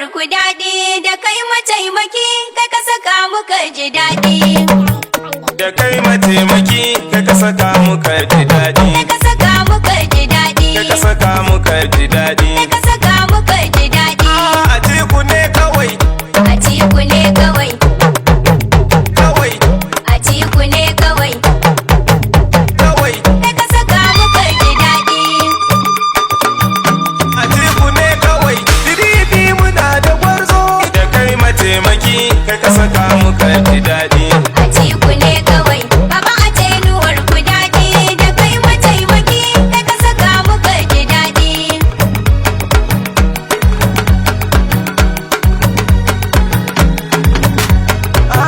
tenuwar ku daɗi da kai mataimaki kai ka saka muka ji daɗi. Da kai mataimaki kai ka saka muka ji daɗi. Kai ka saka muka ji daɗi. Kai ka saka muka ji daɗi. Kai ka saka muka ji daɗi. Atiku ne kawai. Atiku ne kawai. Kawai. Atiku ne kawai. Kawai. Kai ka saka muka ji daɗi. Atiku ne kawai. PDP muna da gwarzo. Da kai mataimaki kai ka saka muka ji daɗi. Atiku ne kawai. Baba a tenuwar ku daɗi da kai mataimaki kai ka saka muka ji daɗi.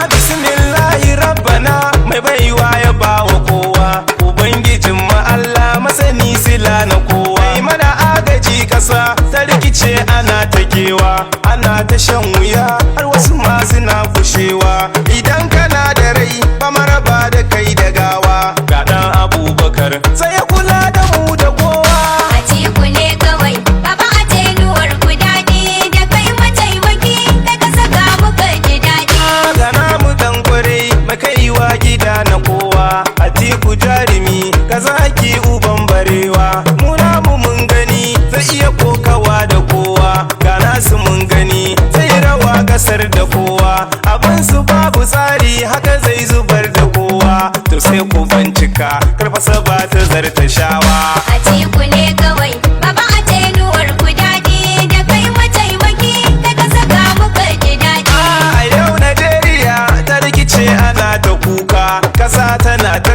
Bismillahi rabbana mai baiwa ya bawa kowa. Ubangijin mu Allah masani sila na kowa. Mai mana agaji kasa ta rikice ana ta kewa. Ana ta shan wuya har wasu ma suna fushewa. Idan kana da rai ba maraba da kai da gawa. Ga ɗan Abubakar sai ya kula da mu da kowa. Atiku ne kawai. Baba a tenuwar ku daɗi da kai mataimaki kai ka saka muka ji daɗi. Ga namu dan kwarai makaiwa gida na kowa. Atiku jarumi ka zaki uban barewa. Mu namu mun gani zai iya kokawa da kowa. Ga nasu mun gani zai rawa kasar da kowa. Abin su babu tsari haka zai zubar da kowa. To sai ku bincika karfasa ba ta zarta shawa. Atiku ne kawai. Baba a tenuwar ku daɗi da kai mataimaki kai ka saka muka ji daɗi. A yau Najeriya ta rikice ana ta kuka. Kasa tana ta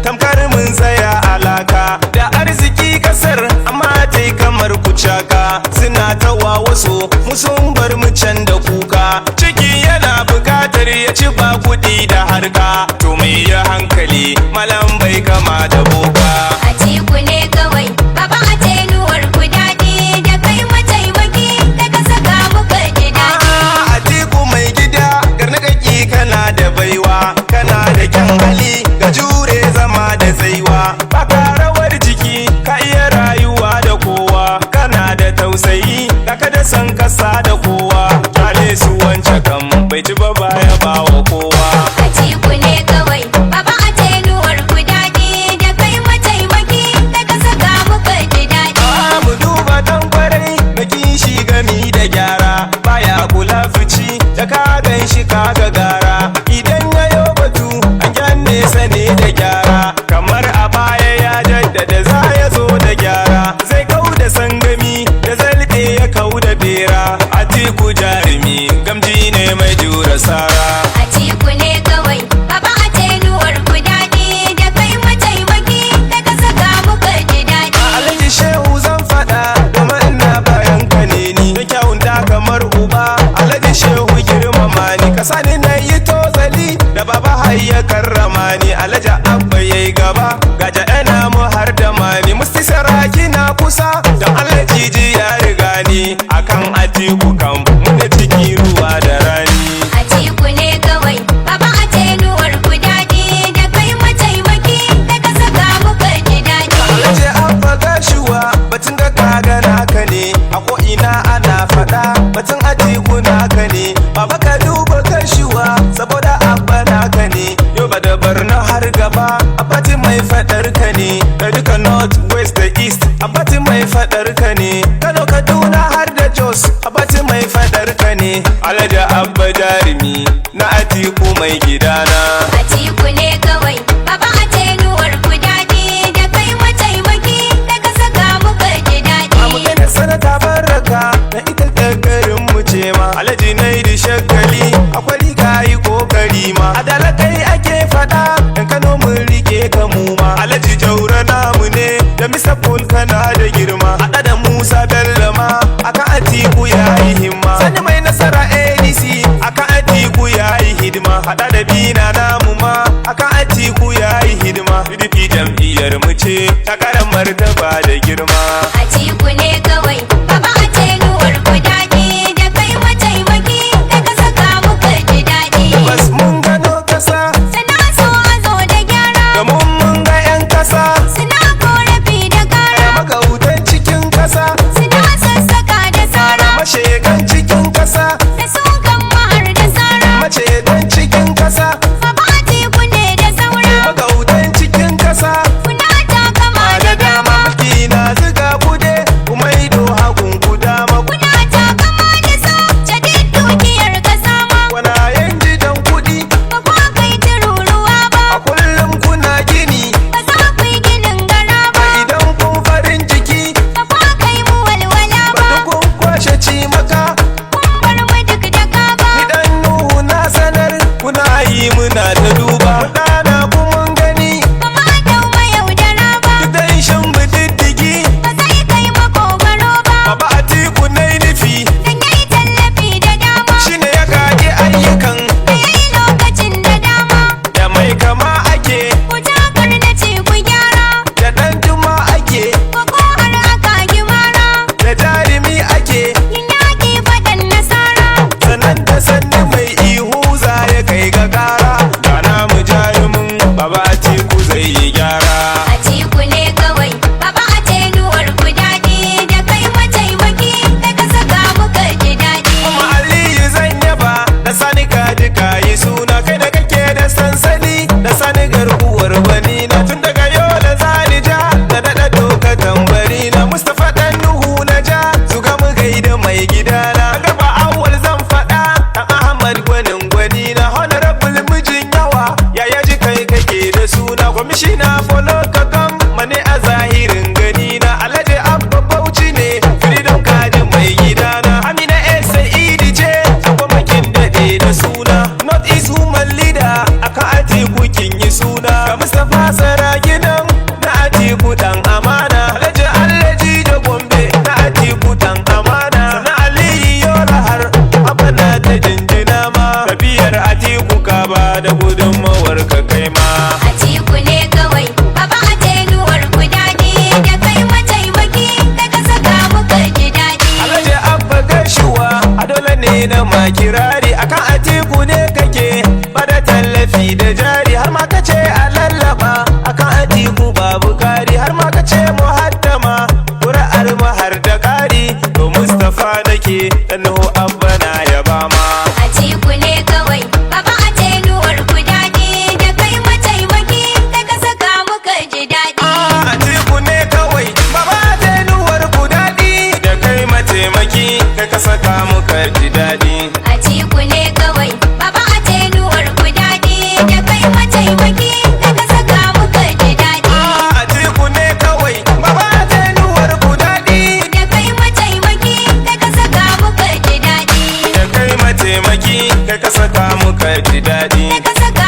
tamkar mun tsaya alaka. Da arziki kasar amma ta kamar kucaka. Suna ta wawaso mu sun bar mu can da kuka. Ciki yana bukatar ya ci ba kuɗi da harka. To mai ya hankali malam bai kama da boka. Atiku ne kawai. Baba a tenuwar ku daɗi da kai mataimaki kai ka saka muka ji daɗi. Atiku mai gida garnagaki kana da baiwa. Kana da kyan hali ga jure zama da tsaiwa. Baka rawar jiki ka iya rayuwa da kowa. Kana da tausayi kaka da san kasa da kowa. Kale su wance kan bai ci ba baya bawa kowa. Atiku ne kawai. Baba a tenuwar ku daɗi da kai mataimaki kai ka saka muka ji daɗi. Mu duba dan kwarai da kishi gami da gyara. Baya kula fici da ka gan shi kaga gara. Idan ya yo batu an gyan nesa ne da gyara. Kamar a baya ya jaddada za ya zo da gyara. Zai kau da sangami da zalbe ya kau da bera. Atiku jarumi gamji ne mai jura sara. Atiku ne kawai. Baba a tenuwar ku daɗi da kai mataimaki kai ka saka muka ji daɗi. Alhaji Shehu zan faɗa kuma ina bayan ka ne ni. Da kyawun da kamar uba Alhaji Shehu girmama ni. Ka sani na yi tozali da baba hayya karrama ni. Alhaji Abba yayi gaba gaja yana mu har da mani. Musti saraki na kusa don Alhaji ji ya riga ni. Akan Atiku kan mu da ciki ruwa da rani. Atiku ne kawai. Baba a tenuwar ku daɗi da kai mataimaki kai ka saka muka ji daɗi. Alhaji Abba gashuwa batun da kaga naka ne. A ko ina ana faɗa batun Atiku naka ne. Baba ka duba gashuwa saboda Abba naka ne. Yau ba da Borno har gaba Abati mai faɗar ka ne. Da duka North West da East Abati mai faɗar ka ne. Kano Kaduna har da Jos Abati mai faɗar ka ne. Alhaji Abba jarumi na Atiku mai gidana. Atiku ne kawai. Baba a tenuwar ku daɗi da kai mataimaki kai ka saka muka ji daɗi. Magana sanata baraka na ita garin mu ce ma. Alhaji na yi da shagali akwai ka yi kokari ma. Adala kai ake faɗa in Kano mun rike ka mu ma. Alhaji Jaura namu ne da Mr. Paul kana da girma. Haɗa da Musa Bello ma akan Atiku ya yi himma. Sani mai nasara ADC akan Atiku ya yi hidima. Haɗa da Bina namu ma akan Atiku ya yi hidima. PDP jam'iyyar mu ce ta karan martaba da girma. Atiku ne kawai. Baba a tenuwar ku daɗi da kai mataimaki kai ka saka muka ji daɗi. Bas mun gano kasa Suna so a zo da gyara. da mun ga 'yan kasa. Suna korafi da kara. Magautan cikin kasa Suna sassaka da tsara. mashegan cikin kasa. mai gidana gaba awwal zan faɗa dan Ahmad gwanin gwani na honorable mijin yawa yaya ji kai kake da suna kwamishina folo kakan mane a zahirin gani na Alhaji Abba Bauchi ne freedom kaji mai gidana Amina Sa'idi ce kuma kin dade da suna North East woman leader akan Atiku kin yi suna ga Mustapha Saraginan na Atiku dan amana Alhaji Alhaji da Gombe na Atiku dan amana na Aliyu Yola har abana ta jinjina ma kabiyar Atiku ka ba da gudunmawar ka kai ma Atiku ne kawai baba a tenuwar ku daɗi da kai mataimaki da ka saka muka ji daɗi. Alhaji Abba Gashuwa a dole ne na makirari akan Atiku ne kake bada tallafi da jari har ma kace a lallaba akan Atiku babu kari har ma kace muhaddama ƙuri'ar har da kari to Mustapha nake dan Abba na yaba ma Atiku ne kawai baba a tenuwar ku daɗi da kai mataimaki da ka saka muka ji daɗi. Atiku ne kawai baba tenuwar ku daɗi da kai mataimaki kai ka saka muka ji daɗi Atiku ne kawai baba a tenuwar ku daɗi da kai mataimaki da ka saka muka ji daɗi. Atiku ne kawai baba tenuwar ku daɗi Da kai mataimaki da ka saka muka ji daɗi. da kai mataimaki kai ka saka muka ji daɗi Da ka saka